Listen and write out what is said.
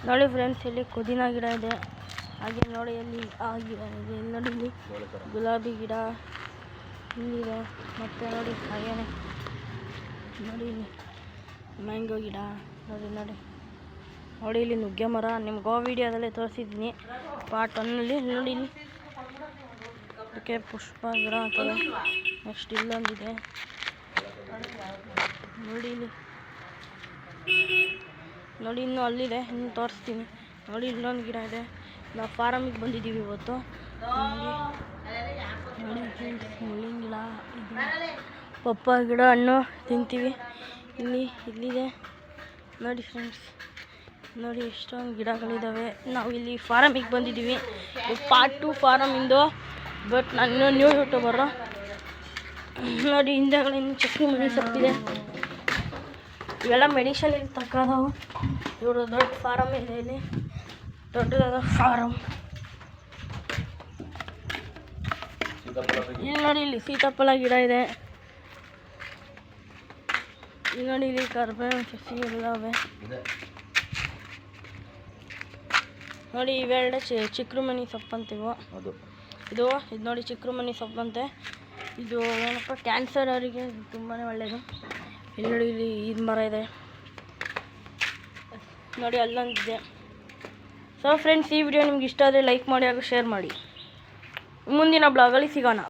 ನೋಡಿ ಫ್ರೆಂಡ್ಸ್, ಇಲ್ಲಿ ಪುದೀನ ಗಿಡ ಇದೆ. ಹಾಗೆ ನೋಡಿ ಅಲ್ಲಿ ಆ ಗಿಡ ಇದೆ. ಇಲ್ಲಿ ನೋಡಿ, ಇಲ್ಲಿ ಗುಲಾಬಿ ಗಿಡ ಇಲ್ಲಿದೆ. ಮತ್ತು ನೋಡಿ ಹಾಗೇನೆ ನೋಡಿ ಇಲ್ಲಿ ಮ್ಯಾಂಗೋ ಗಿಡ ನೋಡಿ ಇಲ್ಲಿ ನುಗ್ಗೆ ಮರ. ನಿಮ್ಗೆ ವಿಡಿಯೋದಲ್ಲೇ ತೋರಿಸಿದ್ದೀನಿ ಪಾರ್ಟ್ 1ನಲ್ಲಿ. ನೋಡಿ ಇಲ್ಲಿ ಅದಕ್ಕೆ ಪುಷ್ಪ ಗಿಡ ಅಂತದೆ. ನೆಕ್ಸ್ಟ್ ಇಲ್ಲೊಂದಿದೆ ನೋಡಿ ಇನ್ನೂ ಅಲ್ಲಿದೆ, ಇನ್ನು ತೋರಿಸ್ತೀನಿ. ನೋಡಿ ಇಲ್ಲೊಂದು ಗಿಡ ಇದೆ. ನಾವು ಫಾರಮಿಗೆ ಬಂದಿದ್ದೀವಿ ಇವತ್ತು. ನೋಡಿ ಫ್ರೆಂಡ್ಸ್, ಮುಳ್ಳಿನ ಗಿಡ ಇದು, ಪಪ್ಪಾಯ ಗಿಡ, ಹಣ್ಣು ತಿಂತೀವಿ. ಇಲ್ಲಿದೆ ನೋಡಿ ಫ್ರೆಂಡ್ಸ್. ನೋಡಿ ಎಷ್ಟೊಂದು ಗಿಡಗಳಿದ್ದಾವೆ. ನಾವು ಇಲ್ಲಿ ಫಾರಮಿಗೆ ಬಂದಿದ್ದೀವಿ. ಪಾರ್ಟ್ 2 ಫಾರಮಿಂದು. ಬಟ್ ನಾನು ಇನ್ನೂ ನ್ಯೂ ಯೂಟ್ಯೂಬರು. ನೋಡಿ ಹಿಂದೆಗಳಿಂದ ಚಕ್ರಿ ಮಣಿ ಸೊಪ್ಪಿದೆ. ಇವೆಲ್ಲ ಮೆಡಿಷನ್ ಇಲ್ಲಿ ತಕ್ಕೋದವು. ಇವರು ದೊಡ್ಡ ಫಾರಮ್ ಇದೆ. ಇಲ್ಲಿ ದೊಡ್ಡದಾದ ಫಾರಮ್. ಇಲ್ಲಿ ನೋಡಿ, ಇಲ್ಲಿ ಸೀತಾಫಲ ಗಿಡ ಇದೆ. ಇಲ್ಲಿ ನೋಡಿ, ಇಲ್ಲಿ ಕರ್ಬೇವಿನ ಸಸಿ ಇದ್ದಾವೆ. ನೋಡಿ ಇವೆರಡು ಚಿಕ್ರುಮಣಿ ಸೊಪ್ಪು ಅಂತೀವೋ. ಇದು ನೋಡಿ ಚಿಕ್ರುಮಣಿ ಸೊಪ್ಪಂತೆ. ಇದು ಏನಪ್ಪ, ಕ್ಯಾನ್ಸರ್ ಅವರಿಗೆ ತುಂಬಾ ಒಳ್ಳೆಯದು. ಇಲ್ಲಿ ನೋಡಿ, ಇಲ್ಲಿ ಇದು ಮರ ಇದೆ ನೋಡಿ, ಅಲ್ಲೊಂದಿದೆ. ಸೊ ಫ್ರೆಂಡ್ಸ್, ಈ ವಿಡಿಯೋ ನಿಮ್ಗೆ ಇಷ್ಟ ಆದರೆ ಲೈಕ್ ಮಾಡಿ ಹಾಗೂ ಶೇರ್ ಮಾಡಿ. ಮುಂದಿನ ಬ್ಲಾಗಲ್ಲಿ ಸಿಗೋಣ.